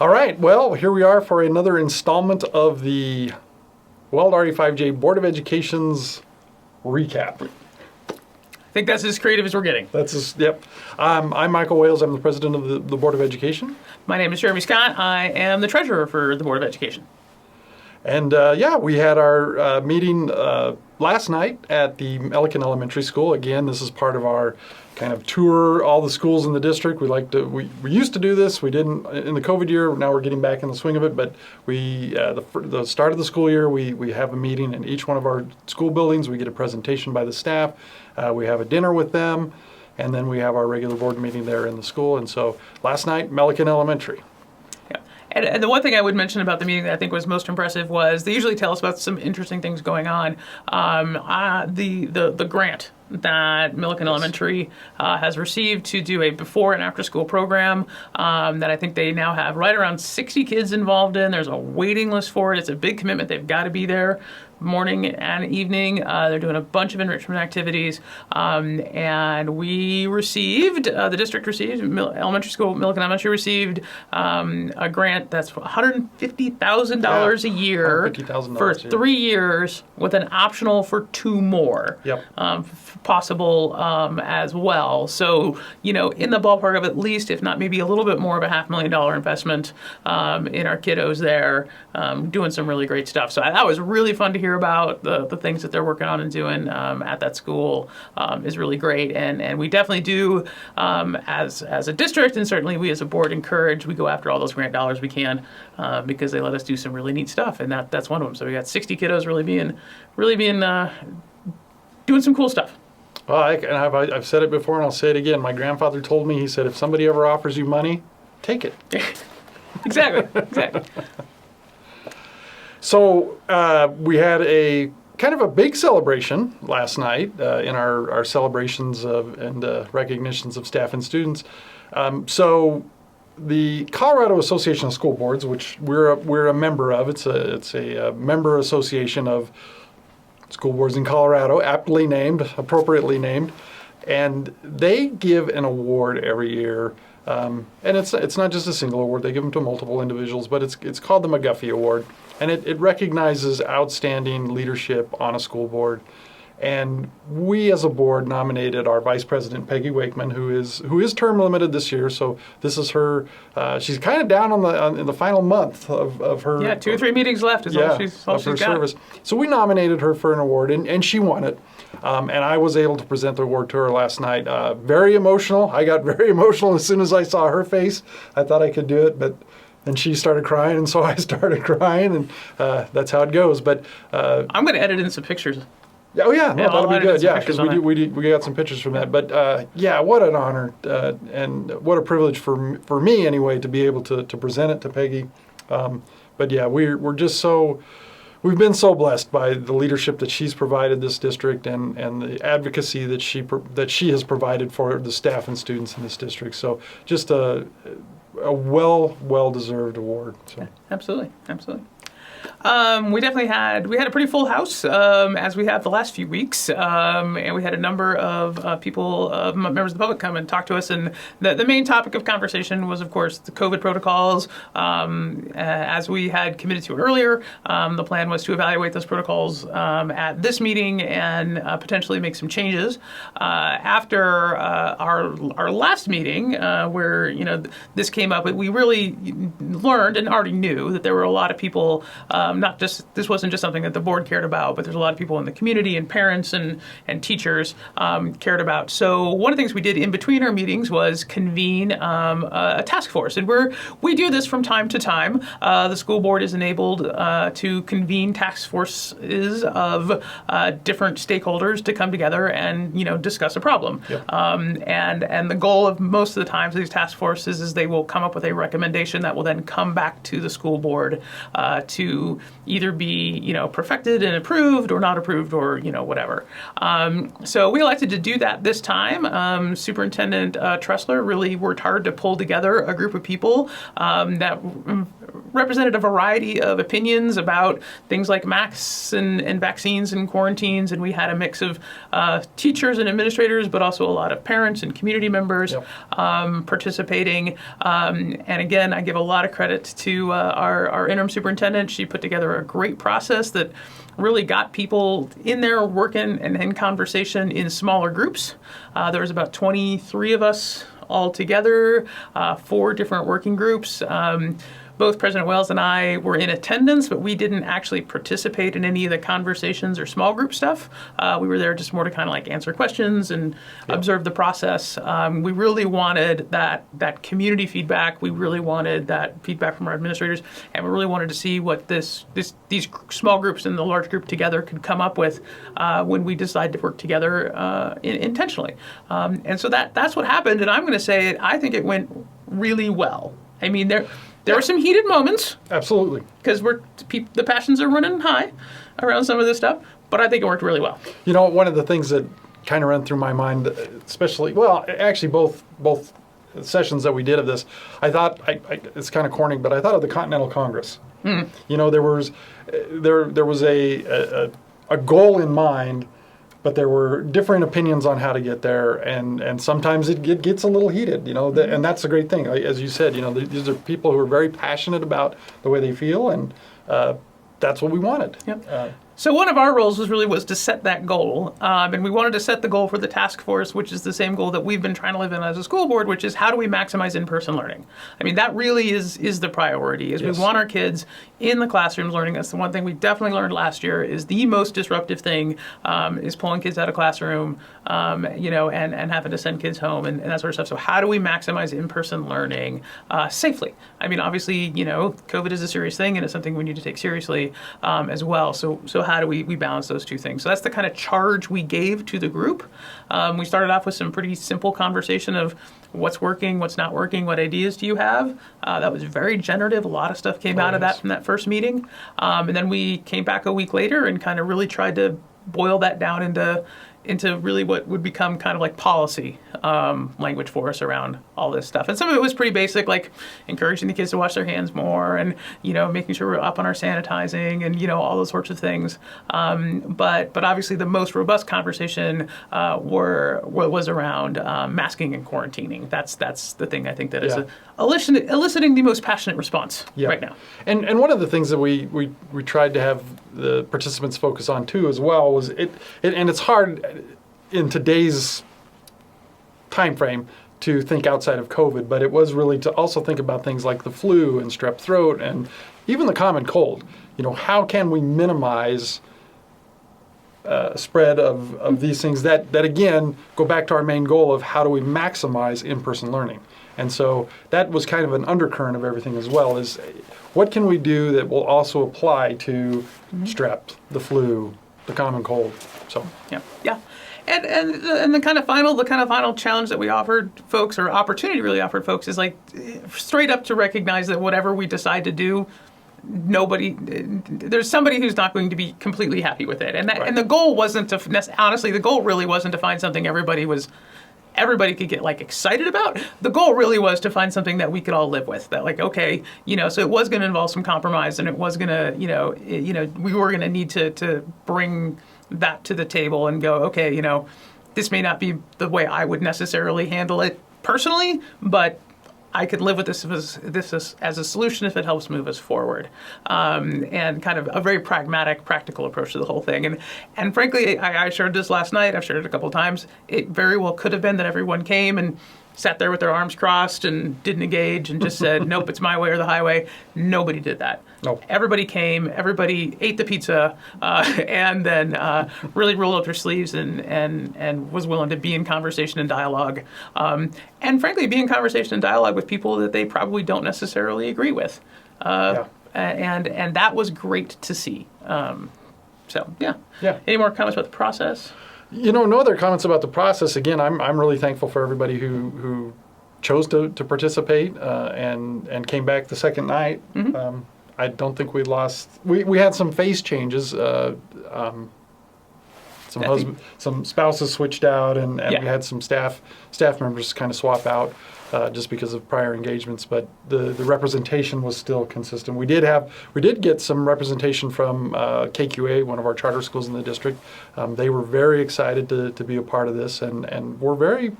All right, well, here we are for another installment of the Weld RE5J Board of Education's recap. I think that's as creative as we're getting. Yep. I'm Michael Wales. I'm the president of the Board of Education. My name is Jeremy Scott. I am the treasurer for the Board of Education. And we had our meeting last night at the Milliken Elementary School. Again, this is part of our kind of tour all the schools in the district. We used to do this. We didn't in the COVID year. Now we're getting back in the swing of it. But the start of the school year, we have a meeting in each one of our school buildings. We get a presentation by the staff. We have a dinner with them, and then we have our regular board meeting there in the school. And so last night, Milliken Elementary. And the one thing I would mention about the meeting that I think was most impressive was they usually tell us about some interesting things going on. The grant that Milliken Elementary has received to do a before and after school program that I think they now have right around 60 kids involved in. There's a waiting list for it. It's a big commitment. They've got to be there morning and evening. They're doing a bunch of enrichment activities. And we received, the district received, elementary school, Milliken Elementary received a grant that's $150,000 a year for 3 years with an optional for 2 more. Yep. Possible as well. So, in the ballpark of at least, if not maybe a little bit more of a $500,000 investment in our kiddos there, doing some really great stuff. So that was really fun to hear about. The things that they're working on and doing at that school is really great. And we definitely do, as a district, and certainly we as a board we go after all those grant dollars we can because they let us do some really neat stuff. And that's one of them. So we got 60 kiddos really being doing some cool stuff. Well, I've said it before and I'll say it again. My grandfather told me, he said, if somebody ever offers you money, take it. Exactly. So we had a kind of a big celebration last night in our celebrations and recognitions of staff and students. So the Colorado Association of School Boards, which we're a member of, it's a member association of school boards in Colorado, appropriately named, and they give an award every year. And it's not just a single award; they give them to multiple individuals. But it's called the Mcguffy Award, and it recognizes outstanding leadership on a school board. And we, as a board, nominated our vice president Peggy Wakeman, who is term limited this year. So this is her. She's kind of down in the final month of her. Yeah, 2 or 3 meetings left is all she's got. Service. So we nominated her for an award, and she won it. And I was able to present the award to her last night. Very emotional. I got very emotional as soon as I saw her face. I thought I could do it, but. And she started crying, and so I started crying, and that's how it goes. But I'm going to edit in some pictures. Oh yeah, no, that'll be good. Yeah, because we got some pictures from that. But what an honor and what a privilege for me anyway to be able to present it to Peggy. But yeah, we're just we've been so blessed by the leadership that she's provided this district and the advocacy that she has provided for the staff and students in this district. So just a well-deserved award. So. Absolutely. We had a pretty full house as we have the last few weeks, and we had a number of people, members of the public, come and talk to us. And the main topic of conversation was, of course, the COVID protocols. As we had committed to earlier, the plan was to evaluate those protocols at this meeting and potentially make some changes. After our last meeting, where this came up, we really learned and already knew that there were a lot of people. This wasn't just something that the board cared about, but there's a lot of people in the community and parents and teachers cared about. So one of the things we did in between our meetings was convene a task force. And we do this from time to time. The school board is enabled to convene task forces of different stakeholders to come together and discuss a problem. Yep. And the goal of most of the times of these task forces is they will come up with a recommendation that will then come back to the school board to either be, perfected and approved or not approved or, whatever. So we elected to do that this time. Superintendent Tressler really worked hard to pull together a group of people that represented a variety of opinions about things like masks and vaccines and quarantines, and we had a mix of teachers and administrators, but also a lot of parents and community members participating. And again, I give a lot of credit to our interim superintendent. She put together a great process that really got people in there working and in conversation in smaller groups. There was about 23 of us all together, 4 different working groups. Both President Wales and I were in attendance, but we didn't actually participate in any of the conversations or small group stuff. We were there just more to kind of like answer questions and observe the process. We really wanted that community feedback. We really wanted that feedback from our administrators, and we really wanted to see what these small groups and the large group together could come up with when we decide to work together intentionally. And so that's what happened. And I'm going to say I think it went really well. I mean, there were some heated moments. Absolutely. Because the passions are running high around some of this stuff, but I think it worked really well. One of the things that kind of ran through my mind, especially, actually both sessions that we did of this, I thought, it's kind of corny, but I thought of the Continental Congress. There was a goal in mind, but there were different opinions on how to get there, and sometimes it gets a little heated, and that's the great thing. As you said, these are people who are very passionate about the way they feel, and that's what we wanted. Yep. So one of our roles was to set that goal, and we wanted to set the goal for the task force, which is the same goal that we've been trying to live in as a school board, which is how do we maximize in-person learning? I mean, that really is the priority. Is yes. We want our kids in the classrooms learning. That's the one thing we definitely learned last year is the most disruptive thing is pulling kids out of classroom, and having to send kids home and that sort of stuff. So how do we maximize in-person learning safely? I mean, obviously, COVID is a serious thing, and it's something we need to take seriously as well. So how do we balance those two things? So that's the kind of charge we gave to the group. We started off with some pretty simple conversation of what's working, what's not working, what ideas do you have? That was very generative. A lot of stuff came out of that from that first meeting. And then we came back a week later and kind of really tried to boil that down into really what would become kind of like policy language for us around all this stuff. And some of it was pretty basic, like encouraging the kids to wash their hands more and, making sure we're up on our sanitizing and, all those sorts of things. But obviously the most robust conversation was around masking and quarantining. That's the thing I think that is eliciting the most passionate response right now. And one of the things that we tried to have the participants focus on too as well was and it's hard in today's time frame to think outside of COVID, but it was really to also think about things like the flu and strep throat and even the common cold. How can we minimize spread of these things that again go back to our main goal of how do we maximize in-person learning. And so that was kind of an undercurrent of everything as well, is what can we do that will also apply to strep, the flu, the common cold. So yeah. And the kind of final challenge that we offered folks, or opportunity really offered folks, is like straight up to recognize that whatever we decide to do, there's somebody who's not going to be completely happy with it. And the goal wasn't to, honestly, the goal really wasn't to find something everybody could get like excited about. The goal really was to find something that we could all live with, that like, okay, so it was going to involve some compromise, and it was going to, we were going to need to bring that to the table and go, okay, this may not be the way I would necessarily handle it personally, but I could live with this as a solution if it helps move us forward. And kind of a very pragmatic, practical approach to the whole thing. And frankly, I shared this last night. I've shared it a couple of times. It very well could have been that everyone came and sat there with their arms crossed and didn't engage and just said, nope, it's my way or the highway. Nobody did that. Nope. Everybody came, everybody ate the pizza, and then really rolled up their sleeves and was willing to be in conversation and dialogue. And frankly, be in conversation and dialogue with people that they probably don't necessarily agree with. And that was great to see. Yeah. Any more comments about the process? No other comments about the process. Again, I'm really thankful for everybody who chose to participate and came back the second night. Mm-hmm. I don't think we lost. We had some face changes. Some spouses switched out, and we had some staff members kind of swap out just because of prior engagements. But the representation was still consistent. We did get some representation from KQA, one of our charter schools in the district. They were very excited to be a part of this, and were very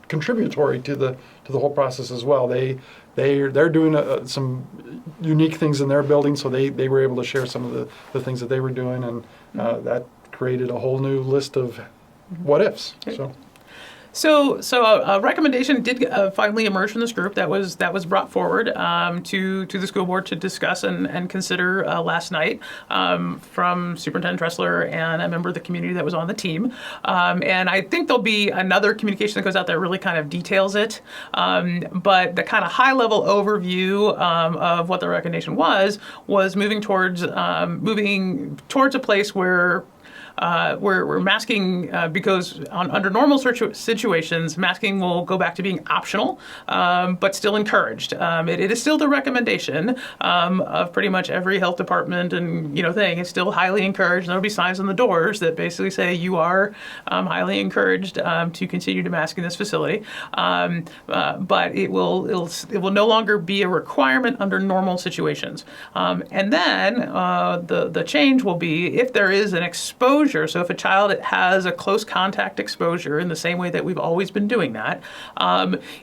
contributory to the whole process as well. They're doing some unique things in their building, so they were able to share some of the things that they were doing, and that created a whole new list of what ifs. So a recommendation did finally emerge from this group that was brought forward to the school board to discuss and consider last night from Superintendent Dressler and a member of the community that was on the team. And I think there'll be another communication that goes out that really kind of details it. But the kind of high-level overview of what the recommendation was moving towards a place where masking, because under normal situations, masking will go back to being optional, but still encouraged. It is still the recommendation of pretty much every health department and thing. It's still highly encouraged. There'll be signs on the doors that basically say you are highly encouraged to continue to mask in this facility. But it will no longer be a requirement under normal situations. And then the change will be if there is an exposure. So if a child has a close contact exposure in the same way that we've always been doing that,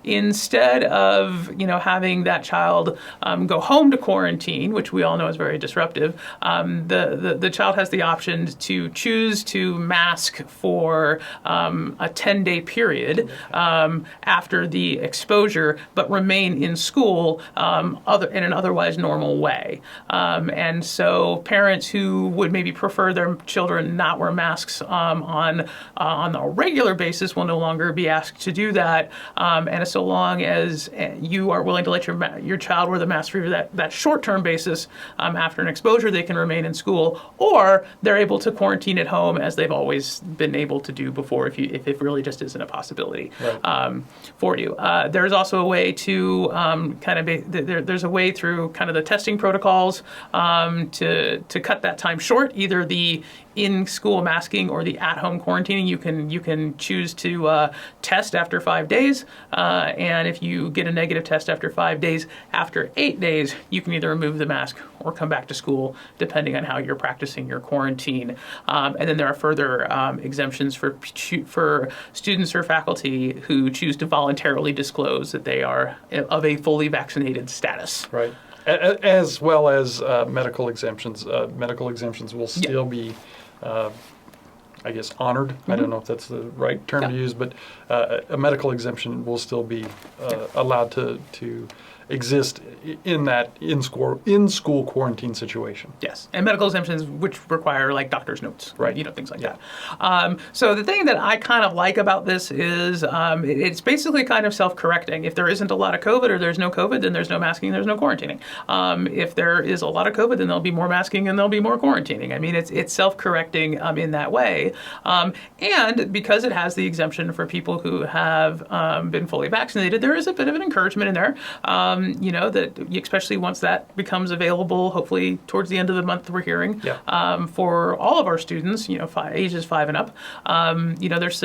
instead of having that child go home to quarantine, which we all know is very disruptive, the child has the option to choose to mask for a 10-day period after the exposure, but remain in school in an otherwise normal way. And so parents who would maybe prefer their children not wear masks on a regular basis will no longer be asked to do that. And so long as you are willing to let your child wear the mask for that short-term basis after an exposure, they can remain in school, or they're able to quarantine at home as they've always been able to do before if it really just isn't a possibility for you. There's also a way to there's a way through kind of the testing protocols to cut that time short, either the in-school masking or the at-home quarantining. You can choose to test after 5 days, and if you get a negative test after 5 days, after 8 days, you can either remove the mask or come back to school, depending on how you're practicing your quarantine. And then there are further exemptions for students or faculty who choose to voluntarily disclose that they are of a fully vaccinated status. Right. As well as medical exemptions. Medical exemptions will still be I guess, honored. Mm-hmm. I don't know if that's the right term to use, but a medical exemption will still be allowed to exist in that in-school quarantine situation. Yes, and medical exemptions which require like doctor's notes, right? Things like that. So the thing that I kind of like about this is it's basically kind of self-correcting. If there isn't a lot of COVID or there's no COVID, then there's no masking, there's no quarantining. If there is a lot of COVID, then there'll be more masking and there'll be more quarantining. I mean, it's self-correcting in that way. And because it has the exemption for people who have been fully vaccinated, there is a bit of an encouragement in there. That especially once that becomes available, hopefully towards the end of the month, we're hearing for all of our students, ages 5 and up. There's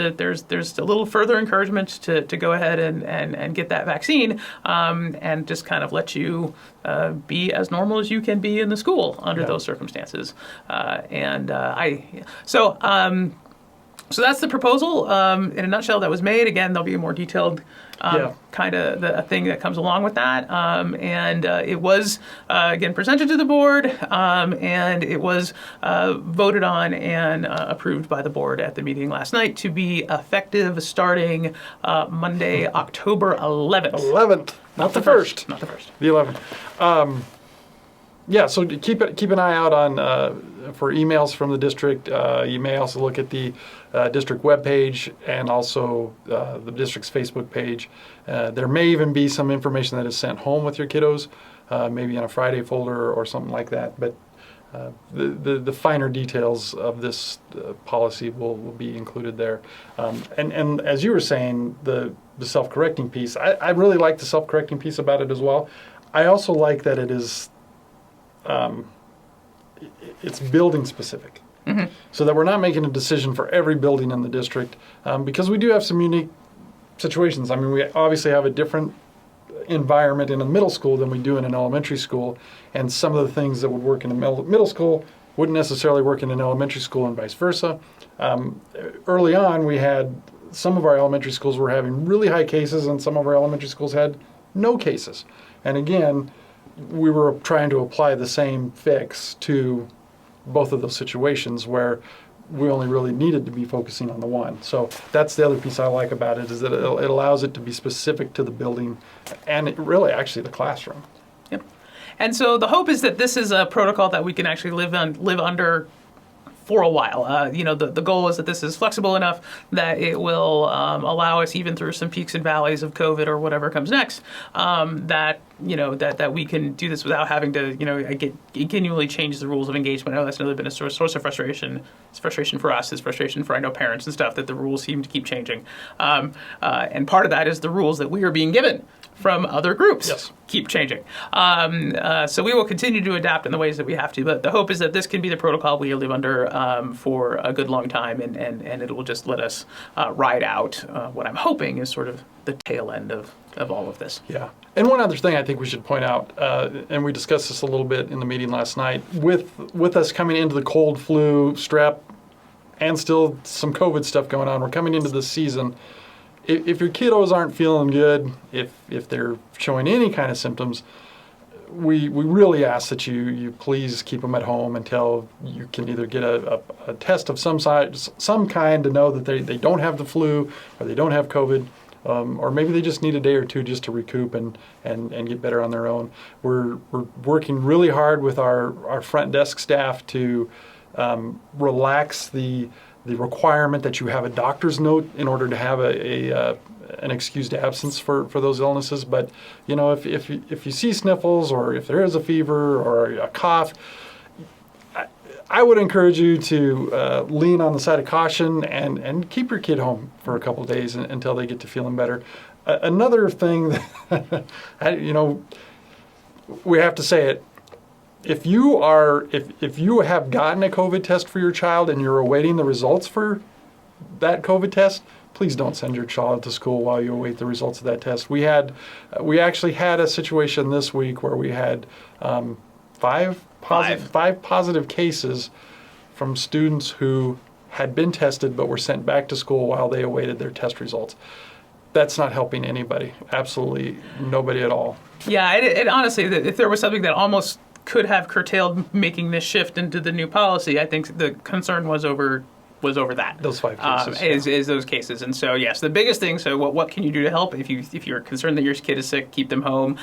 a little further encouragement to go ahead and get that vaccine, and just kind of let you be as normal as you can be in the school under those circumstances. So that's the proposal in a nutshell that was made. Again, there'll be a more detailed kind of a thing that comes along with that. It was, again, presented to the board, and it was voted on and approved by the board at the meeting last night to be effective starting Monday, October 11th. 11th, not the 1st. Not the 1st. The 11th. So keep an eye out on for emails from the district. You may also look at the district webpage and also the district's Facebook page. There may even be some information that is sent home with your kiddos, maybe in a Friday folder or something like that. But the finer details of this policy will be included there. And as you were saying, the self-correcting piece, I really like the self-correcting piece about it as well. I also like that it is it's building specific. So that we're not making a decision for every building in the district, because we do have some unique situations. I mean, we obviously have a different environment in a middle school than we do in an elementary school, and some of the things that would work in a middle school wouldn't necessarily work in an elementary school, and vice versa. Early on, we had some of our elementary schools were having really high cases, and some of our elementary schools had no cases. And again, we were trying to apply the same fix to both of those situations where we only really needed to be focusing on the one. So that's the other piece I like about it, is that it allows it to be specific to the building and really actually the classroom. Yep. And so the hope is that this is a protocol that we can actually live under for a while. The goal is that this is flexible enough that it will allow us, even through some peaks and valleys of COVID or whatever comes next, that we can do this without having to continually change the rules of engagement. I know that's another been a source of frustration. It's frustration for us. It's frustration for, I know, parents and stuff, that the rules seem to keep changing. And part of that is the rules that we are being given from other groups keep changing. So we will continue to adapt in the ways that we have to, but the hope is that this can be the protocol we live under for a good long time, and it will just let us ride out what I'm hoping is sort of the tail end of all of this. Yeah. And one other thing I think we should point out, and we discussed this a little bit in the meeting last night, with us coming into the cold, flu, strep, and still some COVID stuff going on, we're coming into this season. If your kiddos aren't feeling good, if they're showing any kind of symptoms, we really ask that you please keep them at home until you can either get a test of some kind to know that they don't have the flu or they don't have COVID, or maybe they just need a day or two just to recoup and get better on their own. We're working really hard with our front desk staff to relax the requirement that you have a doctor's note in order to have an excused absence for those illnesses. But if you see sniffles, or if there is a fever or a cough, I would encourage you to lean on the side of caution and keep your kid home for a couple of days until they get to feeling better. Another thing that we have to say it. If you have gotten a COVID test for your child and you're awaiting the results for that COVID test, please don't send your child to school while you await the results of that test. We actually had a situation this week where we had five positive cases from students who had been tested but were sent back to school while they awaited their test results. That's not helping anybody. Absolutely nobody at all. Yeah, it honestly, if there was something that almost could have curtailed making this shift into the new policy, I think the concern was over that. Those 5 cases. Is those cases. And so, yes, the biggest thing, so what can you do to help? If you're concerned that your kid is sick, keep them home.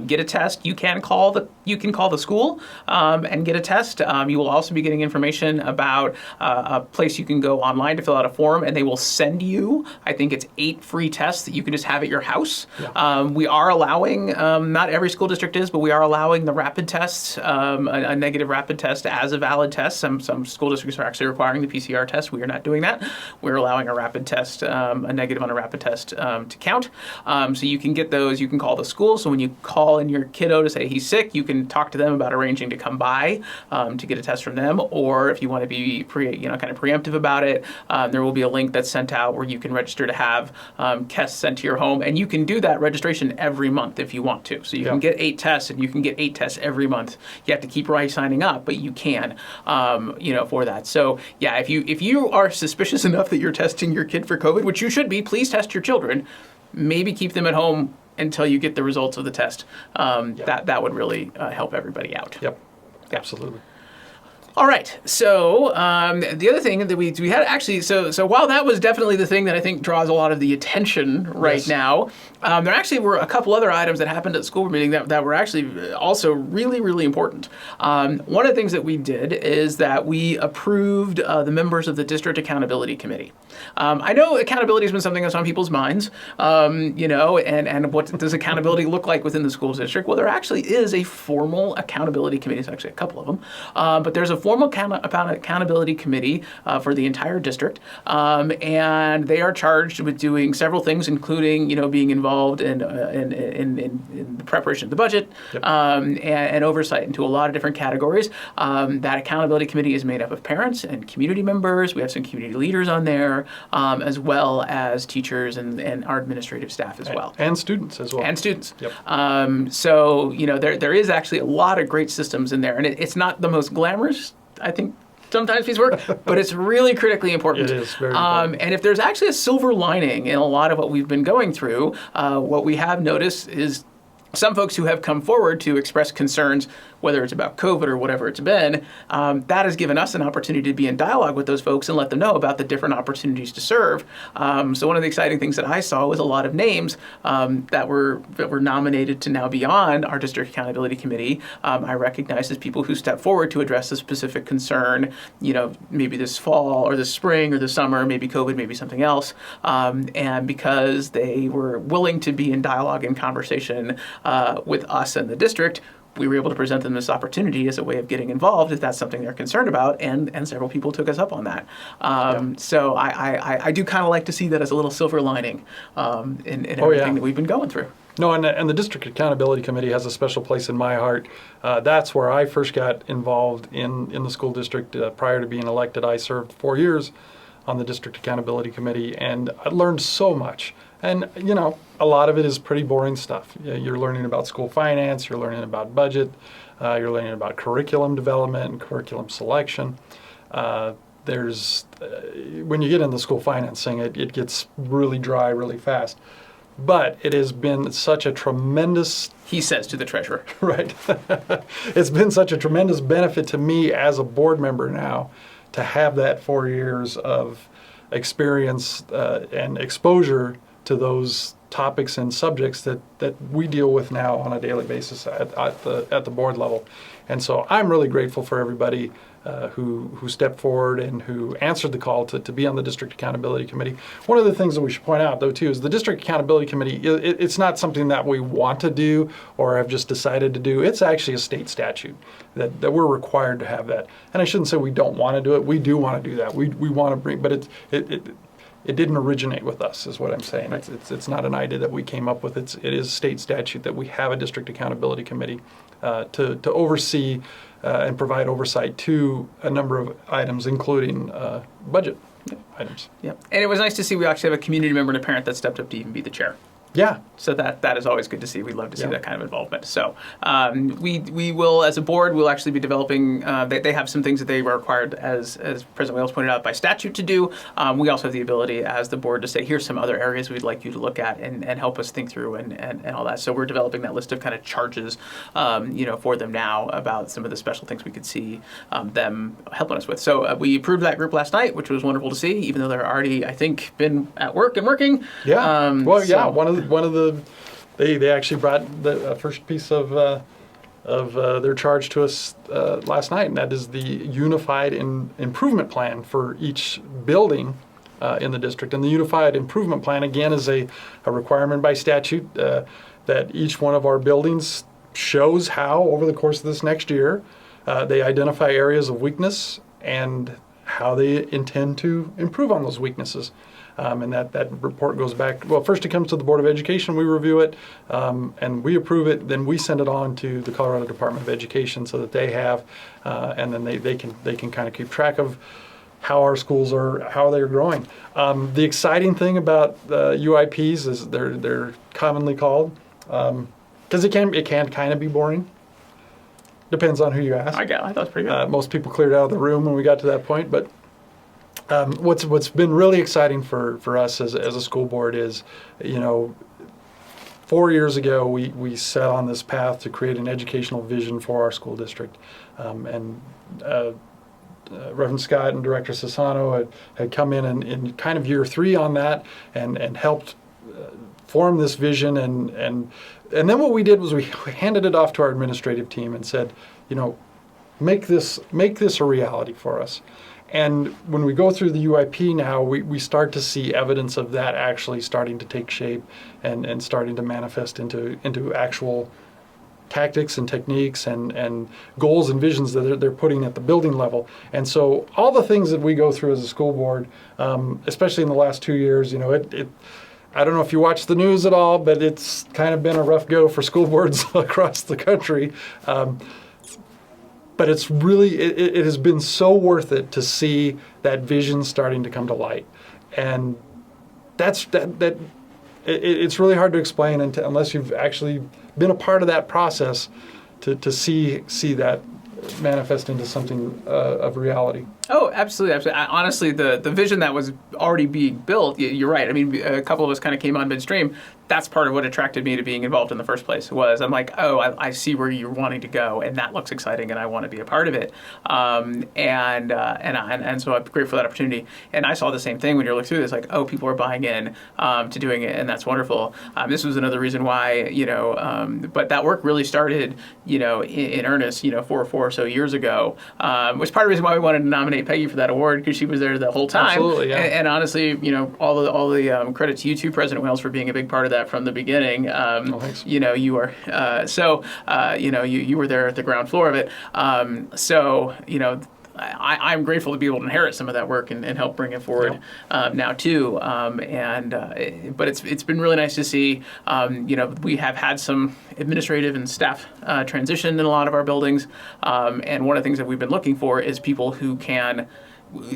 Get a test. You can call the school and get a test. You will also be getting information about a place you can go online to fill out a form, and they will send you, I think it's 8 free tests that you can just have at your house. Yeah. We are allowing, not every school district is, but we are allowing the rapid tests, a negative rapid test as a valid test. Some school districts are actually requiring the PCR test. We are not doing that. We're allowing a rapid test, a negative on a rapid test to count. So you can get those. You can call the school. So when you call in your kiddo to say he's sick, you can talk to them about arranging to come by to get a test from them. Or if you want to be kind of preemptive about it, there will be a link that's sent out where you can register to have tests sent to your home. And you can do that registration every month if you want to. So you can get 8 tests, and you can get 8 tests every month. You have to keep signing up, but you can, for that. So yeah, if you are suspicious enough that you're testing your kid for COVID, which you should be, please test your children. Maybe keep them at home until you get the results of the test. That would really help everybody out. Yep, absolutely. All right. So the other thing that we had actually, so while that was definitely the thing that I think draws a lot of the attention right now, there actually were a couple other items that happened at the school board meeting that were actually also really, really important. One of the things that we did is that we approved the members of the District Accountability Committee. I know accountability has been something that's on people's minds, and what does accountability look like within the school district? Well, there actually is a formal accountability committee. There's actually a couple of them, but there's a formal accountability committee for the entire district, and they are charged with doing several things, including being involved in the preparation of the budget, Yep. And oversight into a lot of different categories. That accountability committee is made up of parents and community members. We have some community leaders on there, as well as teachers and our administrative staff as well. And students as well. And students. Yep. So, there is actually a lot of great systems in there. And it's not the most glamorous, I think, sometimes piece of work, but it's really critically important. It is very important. And if there's actually a silver lining in a lot of what we've been going through, what we have noticed is some folks who have come forward to express concerns, whether it's about COVID or whatever it's been, that has given us an opportunity to be in dialogue with those folks and let them know about the different opportunities to serve. So one of the exciting things that I saw was a lot of names that were nominated to now be on our district accountability committee. I recognize as people who step forward to address a specific concern, maybe this fall or this spring or this summer, maybe COVID, maybe something else. And because they were willing to be in dialogue and conversation with us and the district, we were able to present them this opportunity as a way of getting involved if that's something they're concerned about, and several people took us up on that. So I do kind of like to see that as a little silver lining in everything that we've been going through. No, and the District Accountability Committee has a special place in my heart. That's where I first got involved in the school district. Prior to being elected, I served 4 years on the District Accountability Committee, and I learned so much. And, a lot of it is pretty boring stuff. You're learning about school finance, you're learning about budget, you're learning about curriculum development and curriculum selection. When you get into school financing, it gets really dry really fast. But it has been such a tremendous... He says to the treasurer. Right. It's been such a tremendous benefit to me as a board member now to have that 4 years of experience and exposure to those topics and subjects that we deal with now on a daily basis at the board level. And so I'm really grateful for everybody who stepped forward and who answered the call to be on the District Accountability Committee. One of the things that we should point out, though, too, is the District Accountability Committee, it's not something that we want to do or have just decided to do. It's actually a state statute that we're required to have that. And I shouldn't say we don't want to do it. We do want to do that. We want to bring, but it didn't originate with us, is what I'm saying. Right. It's not an idea that we came up with. It is state statute that we have a District Accountability Committee to oversee and provide oversight to a number of items, including budget items. Yep. And it was nice to see we actually have a community member and a parent that stepped up to even be the chair. Yeah. So that is always good to see. We love to see that kind of involvement. So we will, as a board, we'll actually be developing, they have some things that they were required, as President Wales pointed out, by statute to do. We also have the ability as the board to say, here's some other areas we'd like you to look at and help us think through and all that. So we're developing that list of kind of charges, for them now about some of the special things we could see them helping us with. So we approved that group last night, which was wonderful to see, even though they're already, I think, been at work and working. Yeah. They actually brought the first piece of their charge to us last night, and that is the unified improvement plan for each building in the district. And the unified improvement plan, again, is a requirement by statute that each one of our buildings shows how, over the course of this next year, they identify areas of weakness and how they intend to improve on those weaknesses. And that report goes back, well, first it comes to the Board of Education, we review it, and we approve it, then we send it on to the Colorado Department of Education so that they have, and then they can kind of keep track of how our schools how they're growing. The exciting thing about UIPs is they're commonly called, because it can kind of be boring. Depends on who you ask. I thought it was pretty good. Most people cleared out of the room when we got to that point, but what's been really exciting for us as a school board is, 4 years ago we set on this path to create an educational vision for our school district, and Reverend Scott and Director Sassano had come in kind of year 3 on that and helped form this vision, and then what we did was we handed it off to our administrative team and said, make this a reality for us. And when we go through the UIP now, we start to see evidence of that actually starting to take shape and starting to manifest into actual tactics and techniques and goals and visions that they're putting at the building level. And so all the things that we go through as a school board, especially in the last 2 years, you know, I don't know if you watch the news at all, but it's kind of been a rough go for school boards across the country. But it's really, it has been so worth it to see that vision starting to come to light. And it's really hard to explain unless you've actually been a part of that process to see that manifest into something of reality. Oh, absolutely, absolutely. Honestly, the vision that was already being built, you're right. I mean, a couple of us kind of came on midstream. That's part of what attracted me to being involved in the first place. Was I'm like, oh, I see where you're wanting to go, and that looks exciting, and I want to be a part of it. And so I'm grateful for that opportunity. And I saw the same thing when you're looking through this, like, oh, people are buying in to doing it, and that's wonderful. This was another reason why, but that work really started, in earnest, 4 or so years ago, which part of the reason why we wanted to nominate Peggy for that award, because she was there the whole time. Absolutely, yeah. And honestly, all the credit to you too, President Wales, for being a big part of that from the beginning. Thanks. You were you were there at the ground floor of it. I'm grateful to be able to inherit some of that work and help bring it forward now too. But it's been really nice to see. We have had some administrative and staff transition in a lot of our buildings, and one of the things that we've been looking for is people who can.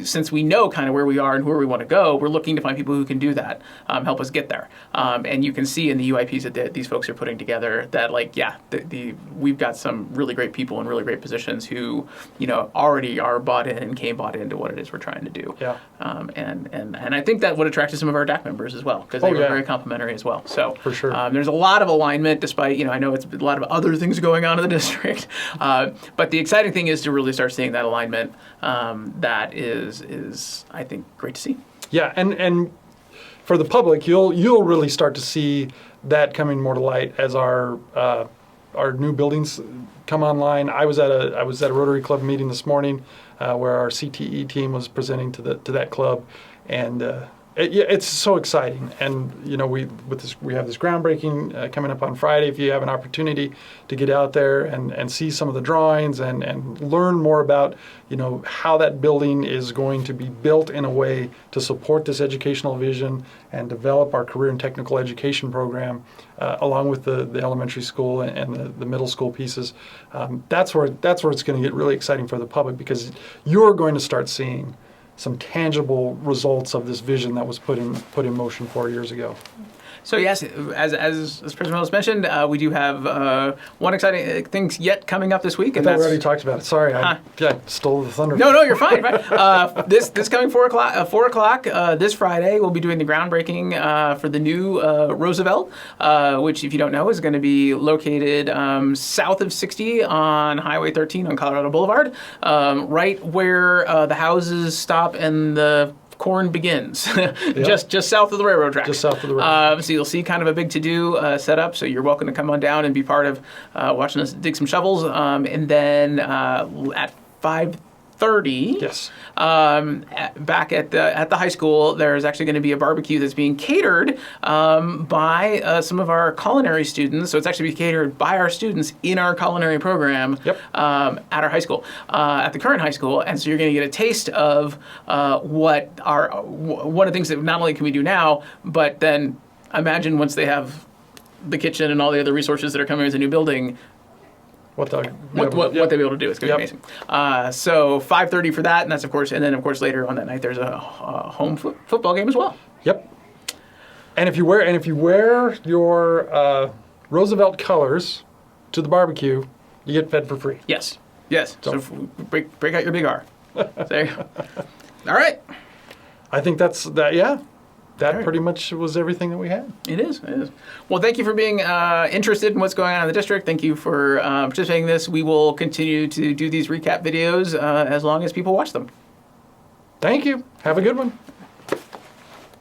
Since we know kind of where we are and where we want to go, we're looking to find people who can do that, help us get there. And you can see in the UIPs that these folks are putting together that, we've got some really great people in really great positions who, already are bought into what it is we're trying to do. Yeah. And I think that would attract some of our DAC members as well, because they were very complimentary as well. So for sure. There's a lot of alignment, despite, I know it's a lot of other things going on in the district. But the exciting thing is to really start seeing that alignment that is I think great to see. Yeah, and for the public, you'll really start to see that coming more to light as our new buildings come online. I was at a Rotary Club meeting this morning where our CTE team was presenting to that club, and it's so exciting. And we have this groundbreaking coming up on Friday. If you have an opportunity to get out there and see some of the drawings and learn more about how that building is going to be built in a way to support this educational vision and develop our career and technical education program along with the elementary school and the middle school pieces. That's where it's going to get really exciting for the public, because you're going to start seeing some tangible results of this vision that was put in motion 4 years ago. So yes, as President Wells mentioned, we do have one exciting thing yet coming up this week. I thought we already talked about it. Sorry, I stole the thunder. No, you're fine. This coming 4 o'clock this Friday, we'll be doing the groundbreaking for the new Roosevelt, which, if you don't know, is going to be located south of 60 on Highway 13 on Colorado Boulevard, right where the houses stop and the corn begins, just south of the railroad tracks. Just south of the railroad. So you'll see kind of a big to-do set up. So you're welcome to come on down and be part of watching us dig some shovels. And then at 5:30, yes, back at the high school, there's actually going to be a barbecue that's being catered by some of our culinary students. So it's actually being catered by our students in our culinary program at our high school, at the current high school. And so you're going to get a taste of one of the things that not only can we do now, but then imagine once they have the kitchen and all the other resources that are coming as a new building, what they'll be able to do. It's going to be amazing. So 5:30 for that, and that's of course later on that night there's a home football game as well. Yep. And if you wear your Roosevelt colors to the barbecue, you get fed for free. Yes. So break out your big R. There you go. All right. I think that's that. Yeah. That pretty much was everything that we had. It is. Well, thank you for being interested in what's going on in the district. Thank you for participating in this. We will continue to do these recap videos as long as people watch them. Thank you. Have a good one.